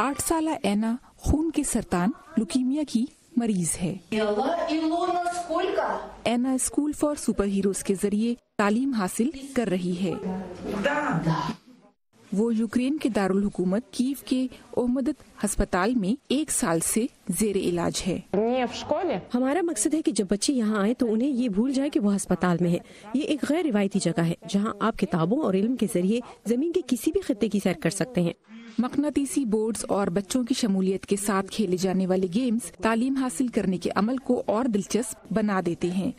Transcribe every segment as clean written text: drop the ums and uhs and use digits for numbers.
8 سالہ اینا خون کے سرطان لوکیمیا کی مریض ہے۔ اینا اسکول فار سپر ہیروز کے ذریعے تعلیم حاصل کر رہی ہے۔ وہ یوکرین کے دارالحکومت کیف کے اومدت ہسپتال میں 1 سال سے زیر علاج ہے۔ ہمارا مقصد ہے کہ جب بچے یہاں آئیں تو انہیں یہ بھول جائے کہ وہ ہسپتال میں ہے۔ یہ ایک غیر روایتی جگہ ہے جہاں آپ کتابوں اور علم کے ذریعے زمین کے کسی بھی خطے کی سیر کر سکتے ہیں۔ مقناطیسی بورڈز اور بچوں کی شمولیت کے ساتھ کھیلے جانے والے گیمز تعلیم حاصل کرنے کے عمل کو اور دلچسپ بنا دیتے ہیں۔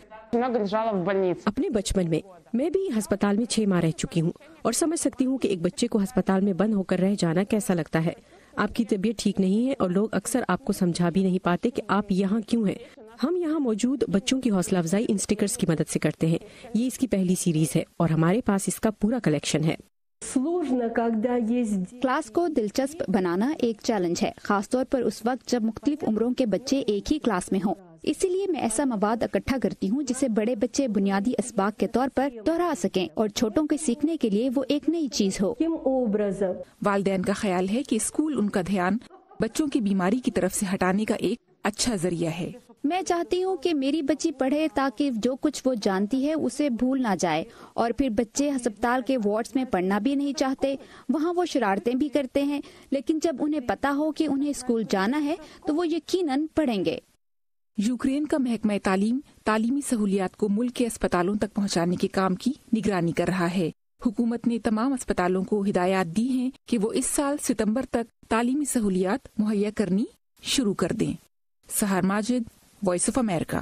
اپنے بچپن میں بھی ہسپتال میں 6 ماہ رہ چکی ہوں اور سمجھ سکتی ہوں کہ ایک بچے کو ہسپتال میں بند ہو کر رہ جانا کیسا لگتا ہے۔ آپ کی طبیعت ٹھیک نہیں ہے اور لوگ اکثر آپ کو سمجھا بھی نہیں پاتے کہ آپ یہاں کیوں ہیں۔ ہم یہاں موجود بچوں کی حوصلہ افزائی ان سٹیکرز کی مدد سے کرتے ہیں۔ یہ اس کی پہلی سیریز ہے اور ہمارے پاس اس کا پورا کلیکشن ہے۔ کلاس کو دلچسپ بنانا ایک چیلنج ہے، خاص طور پر اس وقت جب مختلف عمروں کے بچے ایک ہی کلاس میں ہوں۔ اسی لیے میں ایسا مواد اکٹھا کرتی ہوں جسے بڑے بچے بنیادی اسباق کے طور پر دہرا سکیں اور چھوٹوں کے سیکھنے کے لیے وہ ایک نئی چیز ہو۔ والدین کا خیال ہے کہ اسکول ان کا دھیان بچوں کی بیماری کی طرف سے ہٹانے کا ایک اچھا ذریعہ ہے۔ میں چاہتی ہوں کہ میری بچی پڑھے تاکہ جو کچھ وہ جانتی ہے اسے بھول نہ جائے، اور پھر بچے ہسپتال کے وارڈز میں پڑھنا بھی نہیں چاہتے، وہاں وہ شرارتیں بھی کرتے ہیں، لیکن جب انہیں پتا ہو کہ انہیں اسکول جانا ہے تو وہ یقیناً پڑھیں گے۔ یوکرین کا محکمہ تعلیم تعلیمی سہولیات کو ملک کے اسپتالوں تک پہنچانے کے کام کی نگرانی کر رہا ہے۔ حکومت نے تمام اسپتالوں کو ہدایات دی ہیں کہ وہ اس سال ستمبر تک تعلیمی سہولیات مہیا کرنی شروع کر دیں۔ سحر ماجد، وائس آف امریکہ۔